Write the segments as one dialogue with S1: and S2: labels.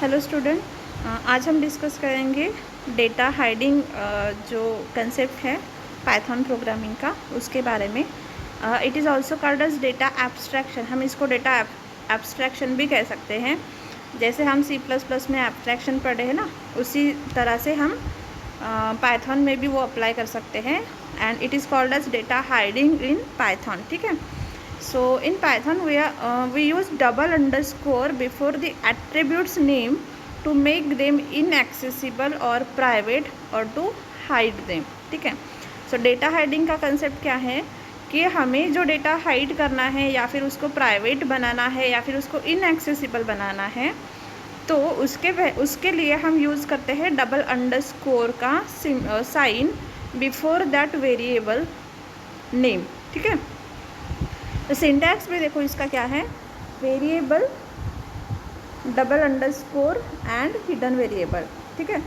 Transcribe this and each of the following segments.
S1: Hello student, आज हम discuss करेंगे डेटा हाइडिंग जो कंसेप्ट है पाइथन प्रोग्रामिंग का, उसके बारे में। It is also called as data abstraction. हम इसको डेटा एब्स्ट्रैक्शन भी कह सकते हैं। जैसे हम C++ में एब्स्ट्रैक्शन पढ़े हैं ना, उसी तरह से हम पाइथन में भी वो अप्लाई कर सकते हैं। And it is called as data hiding in Python. ठीक है। So in Python we use double underscore before the attributes name to make them inaccessible or private or to hide them. ठीक है। So data hiding का concept क्या है कि हमें जो डेटा हाइड करना है या फिर उसको प्राइवेट बनाना है या फिर उसको इनएक्सेसिबल बनाना है, तो उसके लिए हम यूज़ करते हैं डबल अंडरस्कोर का sign before that variable name. ठीक है। तो सिंटैक्स में देखो इसका क्या है, variable double underscore and hidden variable. ठीक है।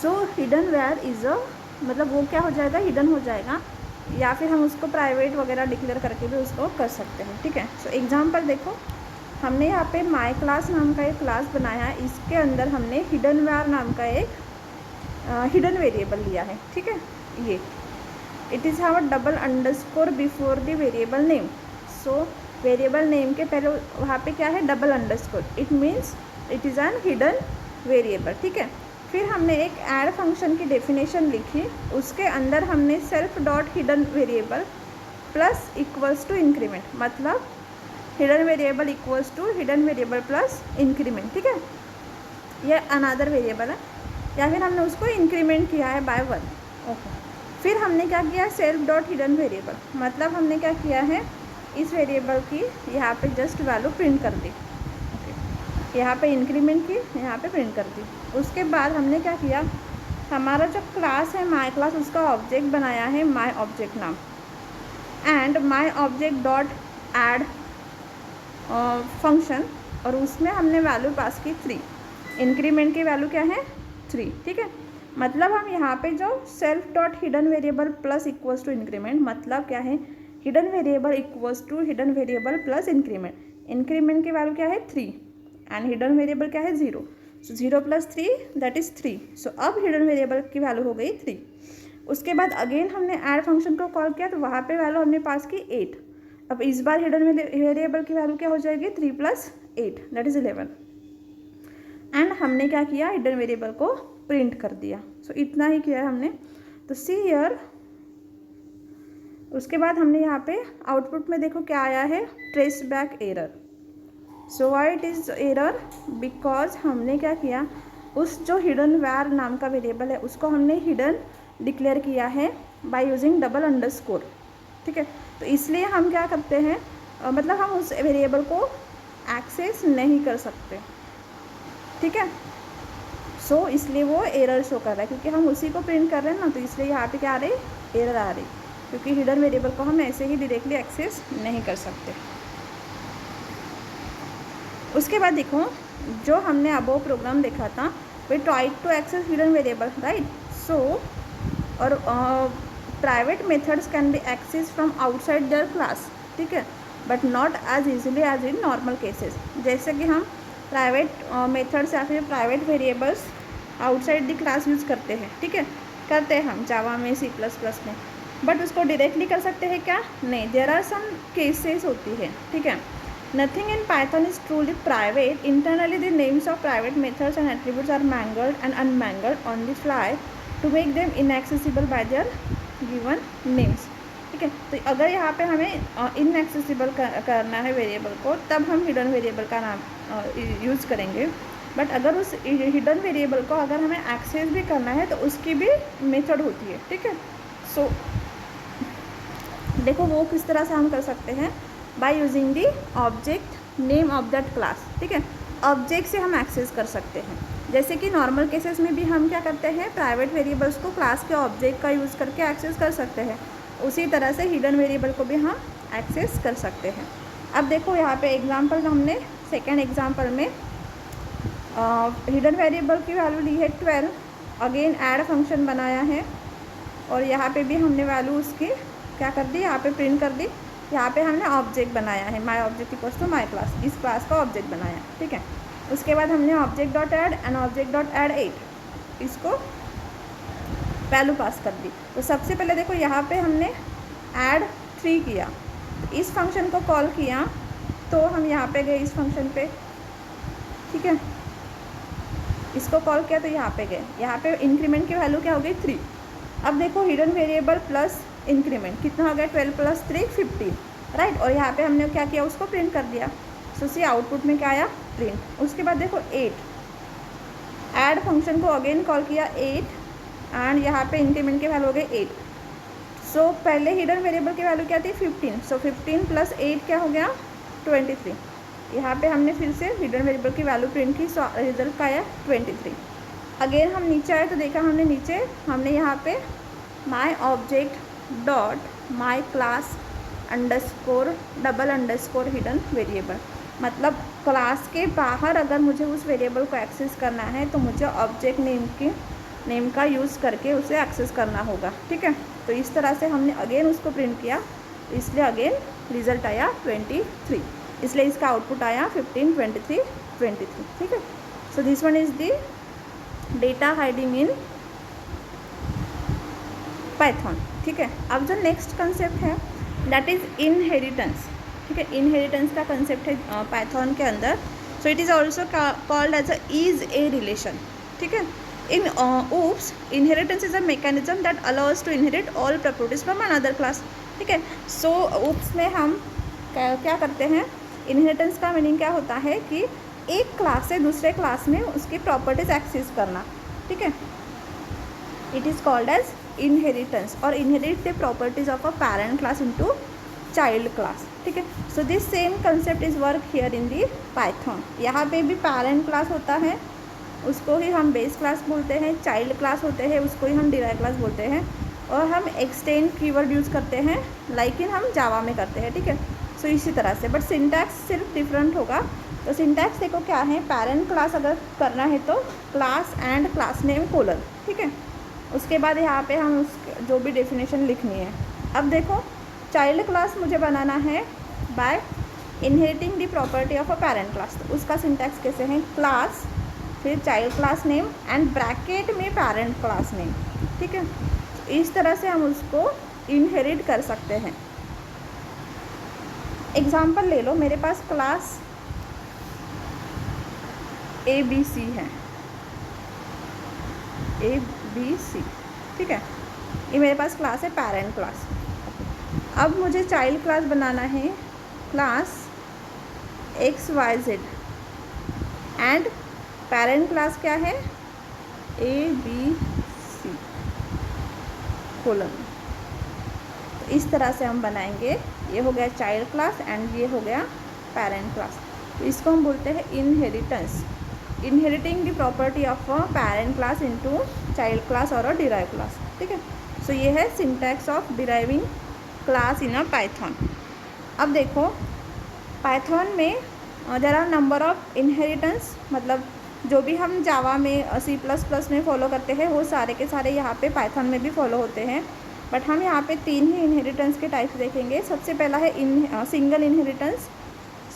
S1: So hidden where is uh, मतलब वो क्या हो जाएगा, हिडन हो जाएगा, या फिर हम उसको प्राइवेट वगैरह डिक्लेयर करके भी उसको कर सकते हैं। ठीक है। सो एग्जांपल देखो, हमने यहाँ पे माई क्लास नाम का एक क्लास बनाया है। इसके अंदर हमने हिडन वेयर नाम का एक हिडन वेरिएबल लिया है। ठीक है। ये it is have a double underscore before the variable name. So variable name के पहले वहाँ पे क्या है, double underscore. It means it is an hidden variable. ठीक है। फिर हमने एक ऐड फंक्शन की डेफिनेशन लिखी, उसके अंदर हमने self dot hidden variable plus equals to increment, मतलब hidden variable equals to hidden variable plus increment. ठीक है। ये अनदर वेरिएबल है, या फिर हमने उसको इंक्रीमेंट किया है बाय 1। ओके। फिर हमने क्या किया, सेल्फ डॉट हिडन वेरिएबल, मतलब हमने क्या किया है, इस वेरिएबल की यहाँ पे जस्ट वैल्यू प्रिंट कर दी। ओके। यहाँ पे इंक्रीमेंट की, यहाँ पे प्रिंट कर दी। उसके बाद हमने क्या किया, हमारा जो क्लास है माई क्लास, उसका ऑब्जेक्ट बनाया है माई ऑब्जेक्ट नाम, and my object dot add function, और उसमें हमने वैल्यू पास की 3। इंक्रीमेंट की वैल्यू क्या है, 3। ठीक है। मतलब हम यहाँ पे जो self dot hidden variable plus equals to increment, मतलब क्या है, hidden variable equals to hidden variable plus increment. Increment की वैल्यू क्या है, 3, एंड हिडन वेरिएबल क्या है, 0। सो 0 + 3 दैट इज़ 3। सो अब हिडन वेरिएबल की वैल्यू हो गई 3। उसके बाद अगेन हमने ऐड फंक्शन को कॉल किया, तो वहाँ पे वैल्यू हमने पास की 8। अब इस बार हिडन वेरिएबल की वैल्यू क्या हो जाएगी, 3 + 8 दैट इज़ 11। एंड हमने क्या किया, हिडन वेरिएबल को प्रिंट कर दिया। सो इतना ही किया है हमने। तो सी हियर, उसके बाद हमने यहाँ पे आउटपुट में देखो क्या आया है, trace back error. So why it is error, because हमने क्या किया, उस जो हिडन वैर नाम का वेरिएबल है उसको हमने हिडन डिक्लेयर किया है बाय यूजिंग डबल अंडरस्कोर। ठीक है। तो इसलिए हम क्या करते हैं, मतलब हम उस वेरिएबल को एक्सेस नहीं कर सकते। ठीक है। सो इसलिए वो एरर शो कर रहा है, क्योंकि हम उसी को प्रिंट कर रहे हैं ना, तो इसलिए यहाँ पे क्या आ रही, एरर आ रही, क्योंकि हिडन वेरिएबल को हम ऐसे ही डायरेक्टली एक्सेस नहीं कर सकते। उसके बाद देखो, जो हमने अबोव प्रोग्राम देखा था, we try to access hidden variable, right. So और private methods can be access from outside their class. ठीक है। But not as easily as in normal cases. जैसे कि हम प्राइवेट मेथड्स या फिर private variables outside the class use करते हैं। ठीक है। करते हैं हम जावा में, C++ में, बट उसको डायरेक्टली कर सकते हैं क्या, नहीं। देयर आर सम केसेस होती है। ठीक है। Nothing in Python is truly private. Internally, the names of private methods and attributes are mangled and unmangled on the fly to make them inaccessible by their given names. ठीक है। तो अगर यहाँ पे हमें इनएक्सेसिबल करना है वेरिएबल को, तब हम हिडन वेरिएबल का नाम यूज़ करेंगे। बट अगर उस हिडन वेरिएबल को अगर हमें एक्सेस भी करना है, तो उसकी भी मेथड होती है। ठीक है। सो देखो वो किस तरह से हम कर सकते हैं, by using the object name of that class. ठीक है। ऑब्जेक्ट से हम एक्सेस कर सकते हैं। जैसे कि नॉर्मल केसेस में भी हम क्या करते हैं, प्राइवेट वेरिएबल्स को क्लास के ऑब्जेक्ट का यूज़ करके एक्सेस कर सकते हैं, उसी तरह से हिडन वेरिएबल को भी हम एक्सेस कर सकते हैं। अब देखो यहाँ पे एग्जांपल हमने सेकेंड एग्जांपल में हिडन वेरिएबल की वैल्यू ली है 12, अगेन ऐड फंक्शन बनाया है, और यहाँ पे भी हमने वैल्यू उसकी क्या कर दी, यहाँ पे प्रिंट कर दी। यहाँ पे हमने ऑब्जेक्ट बनाया है, my object equals to my class, इस क्लास का ऑब्जेक्ट बनाया। ठीक है। उसके बाद हमने object dot add and object dot add 8 इसको वैल्यू पास कर दी। तो सबसे पहले देखो यहाँ पे हमने ऐड 3 किया, इस फंक्शन को कॉल किया, तो हम यहाँ पे गए इस फंक्शन पे, ठीक है, इसको कॉल किया तो यहाँ पे गए, यहाँ पे इंक्रीमेंट की वैल्यू क्या हो गई 3। अब देखो हिडन वेरिएबल प्लस इंक्रीमेंट कितना हो गया 12 + 3 15, राइट। और यहाँ पे हमने क्या किया उसको प्रिंट कर दिया। सो सी आउटपुट में क्या आया प्रिंट। उसके बाद देखो 8 ऐड फंक्शन को अगेन कॉल किया 8 एंड यहाँ पे इंक्रीमेंट की वैल्यू हो गई 8। सो पहले हिडन वेरिएबल की वैल्यू क्या थी 15, सो 15 + 8 क्या हो गया 23। यहाँ पे हमने फिर से हिडन वेरिएबल की वैल्यू प्रिंट की, सो रिजल्ट का आया 23। अगेन हम नीचे आए तो देखा हमने नीचे हमने यहाँ पे my object dot my class underscore double underscore hidden variable, मतलब क्लास के बाहर अगर मुझे उस वेरिएबल को एक्सेस करना है तो मुझे ऑब्जेक्ट नेम का यूज़ करके उसे एक्सेस करना होगा, ठीक है। तो इस तरह से हमने अगेन उसको प्रिंट किया, इसलिए अगेन रिजल्ट आया 23, इसलिए इसका आउटपुट आया 15 23 23, ठीक है। So this one is the data hiding in Python, ठीक है। अब जो नेक्स्ट कंसेप्ट है दैट इज़ इनहेरिटेंस, ठीक है। इनहेरिटेंस का कंसेप्ट है पाइथन के अंदर। So it is also called as a is a relation, ठीक है। इन oops inheritance is a mechanism that allows to inherit all properties from another class, ठीक है। सो oops में हम क्या करते हैं, इनहेरिटेंस का मीनिंग क्या होता है कि एक क्लास से दूसरे क्लास में उसकी प्रॉपर्टीज एक्सेस करना, ठीक है। It is called as inheritance और inherit the properties of a parent class into child class, ठीक है। So this same concept is work here in the Python. यहाँ पे भी पैरेंट क्लास होता है, उसको ही हम बेस क्लास बोलते हैं, चाइल्ड क्लास होते हैं उसको ही हम डिराइव क्लास बोलते हैं, और हम एक्सटेंड कीवर्ड यूज़ करते हैं लाइक इन हम जावा में करते हैं, ठीक है। सो इसी तरह से बट सिंटैक्स सिर्फ डिफरेंट होगा। तो सिंटैक्स देखो क्या है, पैरेंट क्लास अगर करना है तो class and class name colon, ठीक है। उसके बाद यहाँ पे हम उस जो भी डेफिनेशन लिखनी है। अब देखो चाइल्ड क्लास मुझे बनाना है by inheriting the property of a parent class, तो उसका सिंटैक्स कैसे है, क्लास फिर child class name and bracket में पैरेंट क्लास नेम, ठीक है। इस तरह से हम उसको इनहेरिट कर सकते हैं। एग्जाम्पल ले लो, मेरे पास क्लास ABC है, ABC, ठीक है, ये मेरे पास क्लास है पैरेंट क्लास। अब मुझे चाइल्ड क्लास बनाना है class XYZ and parent class क्या है ABC कोलन। तो इस तरह से हम बनाएंगे, ये हो गया चाइल्ड क्लास एंड ये हो गया पैरेंट क्लास। तो इसको हम बोलते हैं inheritance, inheriting the property of a parent class into child class और अ डिराइव क्लास, ठीक है। सो ये है syntax of deriving class in a Python. अब देखो पाइथन में there are number of inheritance, मतलब जो भी हम जावा में C++ में फॉलो करते हैं वो सारे के सारे यहाँ पे पाइथन में भी फॉलो होते हैं। बट हम यहाँ पे 3 ही इनहेरिटेंस के टाइप्स देखेंगे। सबसे पहला है सिंगल इनहेरिटेंस।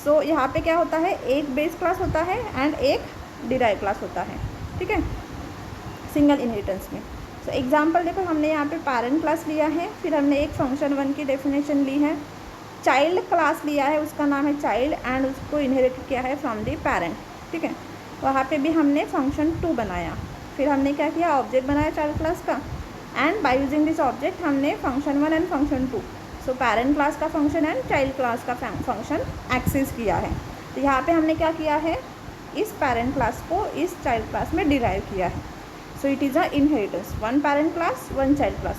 S1: सो यहाँ पे क्या होता है, एक बेस क्लास होता है एंड एक डिराइव क्लास होता है, ठीक है, सिंगल इनहेरिटेंस में। सो एग्जांपल देखो, हमने यहाँ पे पैरेंट क्लास लिया है, फिर हमने एक फंक्शन 1 की डेफिनेशन ली है, चाइल्ड क्लास लिया है उसका नाम है चाइल्ड एंड उसको इनहेरिट किया है फ्रॉम दी पैरेंट, ठीक है। वहाँ पे भी हमने फंक्शन 2 बनाया, फिर हमने क्या किया, ऑब्जेक्ट बनाया चाइल्ड क्लास का and by using this object हमने फंक्शन 1 एंड फंक्शन 2, सो पैरेंट क्लास का फंक्शन एंड चाइल्ड क्लास का फंक्शन एक्सेस किया है। तो यहाँ पे हमने क्या किया है, इस पैरेंट क्लास को इस चाइल्ड क्लास में डिराइव किया है। So it is a inheritance, 1 parent class 1 child class,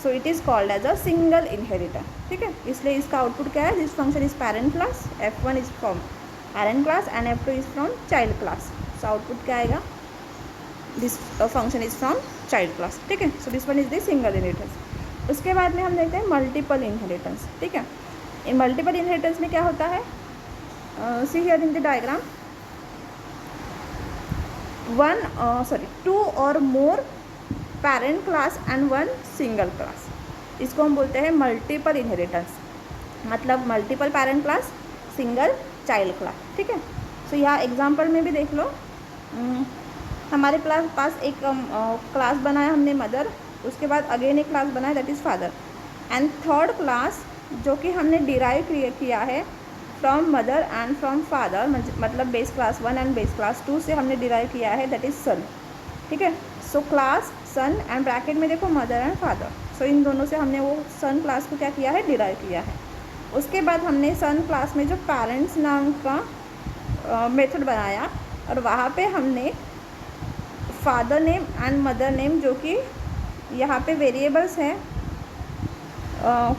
S1: so it is called as a single inheritor, ठीक है। इसलिए इसका आउटपुट क्या है, this function is parent class, F1 is from parent class and F2 is from child class. So output क्या आएगा, this function is from child class, ठीक है। So this one is the single inheritance. उसके बाद में हम देखते हैं मल्टीपल इनहेरिटेंस, ठीक है। इन मल्टीपल इनहेरिटेंस में क्या होता है, see here in the diagram, 2 और more parent class and 1 single class, इसको हम बोलते हैं मल्टीपल इनहेरिटेंस, मतलब multiple parent class single child class, ठीक है। सो यहाँ एग्जाम्पल में भी देख लो, हमारे पास एक क्लास बनाया हमने मदर, उसके बाद अगेन एक क्लास बनाया that is father, and third class जो कि हमने डिराइव किया है from mother and from father, मतलब base class 1 and base class 2 से हमने डिराइव किया है दैट इज़ सन। ठीक है, so class son and bracket में देखो मदर एंड फादर, सो इन दोनों से हमने वो सन क्लास को क्या किया है, डिराइव किया है। उसके बाद हमने सन क्लास में जो पेरेंट्स नाम का मेथड बनाया और वहाँ पे हमने father name and mother name जो कि यहाँ पे वेरिएबल्स हैं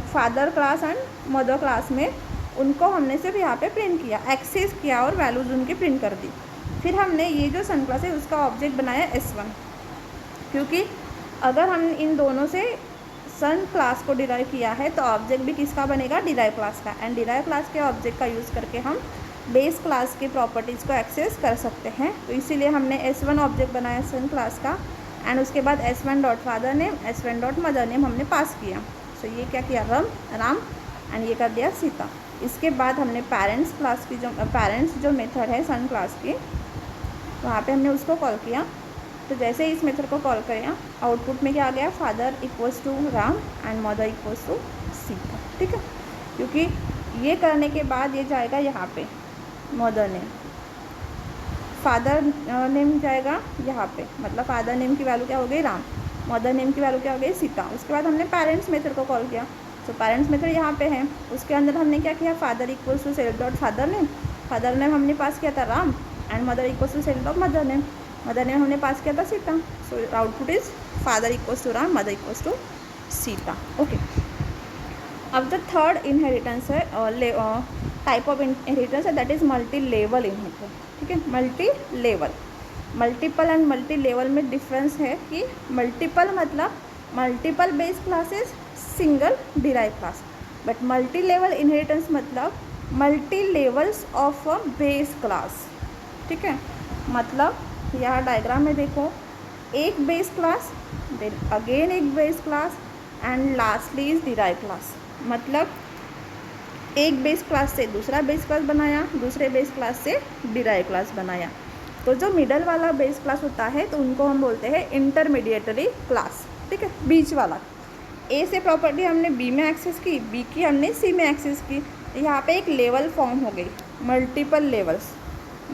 S1: father class and mother class में, उनको हमने सिर्फ यहाँ पे प्रिंट किया, एक्सेस किया और वैल्यूज़ उनकी प्रिंट कर दी। फिर हमने ये जो सन क्लास है उसका ऑब्जेक्ट बनाया S1, क्योंकि अगर हम इन दोनों से सन क्लास को डिराइव किया है तो ऑब्जेक्ट भी किसका बनेगा, डिराइव क्लास का, एंड डिराइव क्लास के ऑब्जेक्ट का यूज़ करके हम बेस क्लास की प्रॉपर्टीज़ को एक्सेस कर सकते हैं। तो इसीलिए हमने S1 ऑब्जेक्ट बनाया सन क्लास का, एंड उसके बाद S1 dot father name, S1 dot mother name हमने पास किया। सो ये क्या किया, राम एंड ये कर दिया सीता। इसके बाद हमने पेरेंट्स क्लास की पेरेंट्स जो मेथड है सन क्लास की, वहाँ पे हमने उसको कॉल किया। तो जैसे इस मेथड को कॉल करें आउटपुट में क्या आ गया, father equals to Ram and mother equals to Sita. ठीक है, क्योंकि ये करने के बाद ये जाएगा यहाँ पे मदर नेम, फादर नेम जाएगा यहाँ पे, मतलब फादर नेम की वैल्यू क्या हो गई, राम, मदर नेम की वैल्यू क्या हो गई, सीता। उसके बाद हमने पेरेंट्स मेथड को कॉल किया, तो पेरेंट्स मेथड यहाँ पे है, उसके अंदर हमने क्या किया, father equals to self dot father name हमने पास किया था Ram, and mother equals to self dot mother name हमने पास किया था Sita. So output is father equals to Ram, mother equals to Sita. Okay, अब द थर्ड इनहेरिटेंस है, टाइप ऑफ इनहेरिटेंस है that is multi level inheritance. ठीक है, multi level, multiple and multi level में difference है कि मल्टीपल मतलब multiple base classes, single derive class, but multi level inheritance मतलब multi levels of a base class. ठीक है, मतलब यहाँ डायग्राम में देखो, एक बेस क्लास, देन अगेन एक base class, and lastly is derive class. मतलब एक बेस क्लास से दूसरा बेस क्लास बनाया, दूसरे बेस क्लास से डिराइव क्लास बनाया। तो जो मिडल वाला बेस क्लास होता है तो उनको हम बोलते हैं इंटरमीडिएटरी क्लास। ठीक है, बीच वाला, ए से प्रॉपर्टी हमने बी में एक्सेस की, बी की हमने सी में एक्सेस की, यहाँ पे एक लेवल फॉर्म हो गई, मल्टीपल लेवल्स,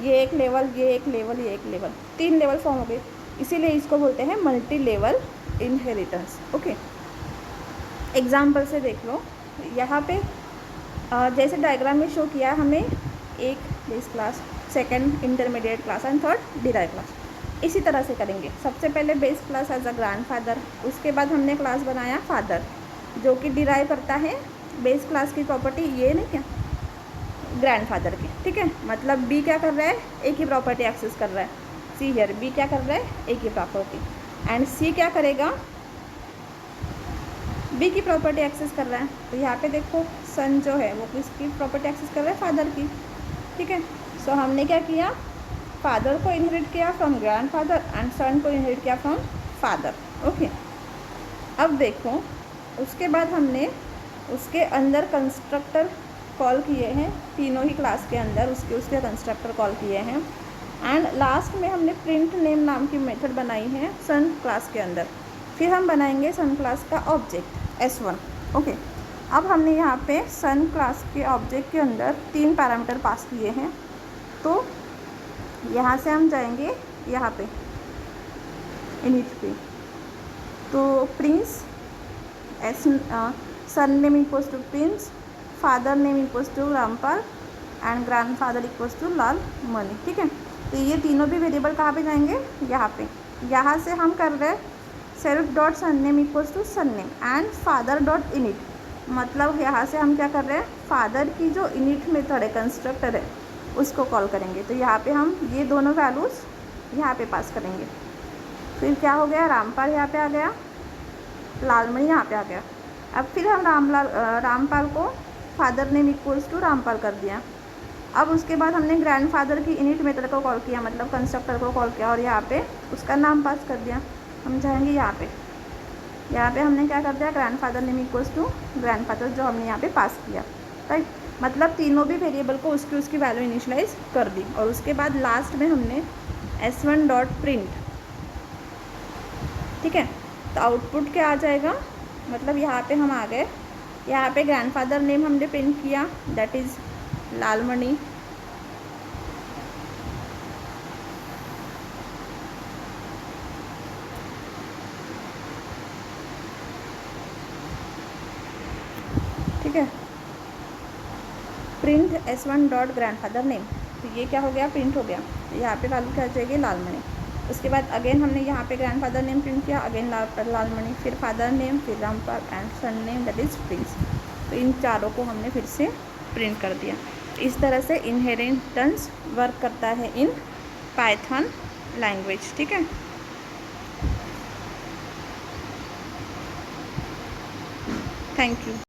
S1: ये एक लेवल, ये एक लेवल, ये एक लेवल, 3 लेवल फॉर्म हो गए, इसीलिए इसको बोलते हैं multi level inheritance. Okay, example से देख लो, यहाँ पे जैसे डायग्राम में शो किया हमें एक base class, second intermediate class and third derive class. इसी तरह से करेंगे, सबसे पहले base class as a grandfather, उसके बाद हमने क्लास बनाया फादर जो कि डिराइव करता है बेस क्लास की प्रॉपर्टी, ये नहीं क्या, ग्रैंडफादर की। ठीक है, मतलब बी क्या कर रहा है, एक ही प्रॉपर्टी एक्सेस कर रहा है, सी हियर बी क्या कर रहा है, एक ही प्रॉपर्टी, एंड सी क्या करेगा, बी की प्रॉपर्टी एक्सेस कर रहा है। तो यहाँ पे देखो सन जो है वो किसकी प्रॉपर्टी एक्सेस कर रहा है, फादर की। ठीक है, सो हमने क्या किया, फादर को इनहेरिट किया फ्रॉम ग्रैंडफादर एंड सन को इनहेरिट किया फ्रॉम फादर। ओके, अब देखो उसके बाद हमने उसके अंदर कंस्ट्रक्टर कॉल किए हैं, तीनों ही क्लास के अंदर उसके कंस्ट्रक्टर कॉल किए हैं, एंड लास्ट में हमने प्रिंट नेम नाम की मेथड बनाई है सन क्लास के अंदर। फिर हम बनाएंगे सन क्लास का ऑब्जेक्ट S1। ओके, अब हमने यहाँ पे सन क्लास के ऑब्जेक्ट के अंदर 3 पैरामीटर पास किए हैं, तो यहाँ से हम जाएंगे यहाँ पे इनिट पे, तो prince son name equals to prince, father name equals to Rampal and grandfather equals to Lalmani. ठीक है, तो ये तीनों भी वेरिएबल कहाँ पे जाएंगे, यहाँ पे। यहाँ से हम कर रहे हैं self dot son name equals to son name and father dot init, मतलब यहाँ से हम क्या कर रहे हैं, फादर की जो इनिट मेथड है, कंस्ट्रक्टर है, उसको कॉल करेंगे। तो यहाँ पे हम ये दोनों वैल्यूज़ यहाँ पे पास करेंगे। फिर क्या हो गया, रामपाल यहाँ पे आ गया, लालमणि यहाँ पे आ गया। अब फिर हम रामपाल को father name equals to Rampal कर दिया। अब उसके बाद हमने ग्रैंडफादर की इनिट मेथड को कॉल किया, मतलब कंस्ट्रक्टर को कॉल किया, और यहाँ पे उसका नाम पास कर दिया। हम जाएंगे यहाँ पे हमने क्या कर दिया, grandfather name equals to grandfather जो हमने यहाँ पे पास किया, राइट। मतलब तीनों भी वेरिएबल को उसकी उसकी वैल्यू इनिशियलाइज कर दी, और उसके बाद लास्ट में हमने s1 डॉट प्रिंट, ठीक है। तो आउटपुट क्या आ जाएगा, मतलब यहाँ पे हम आ गए, यहाँ पे ग्रैंडफादर नेम हमने प्रिंट किया, दैट इज़ लालमणि। ठीक है, print s1 dot grandfather name, तो ये क्या हो गया, प्रिंट हो गया। तो यहाँ पे वैल्यू क्या आ जाएगी, लालमणि। उसके बाद अगेन हमने यहाँ पे ग्रैंडफादर नेम प्रिंट किया, अगेन लालमणि, फिर फादर नेम, फिर Rampal and son name that is prince. तो इन चारों को हमने फिर से प्रिंट कर दिया। इस तरह से इनहेरिटेंस वर्क करता है इन पाइथन लैंग्वेज, ठीक है। Thank you.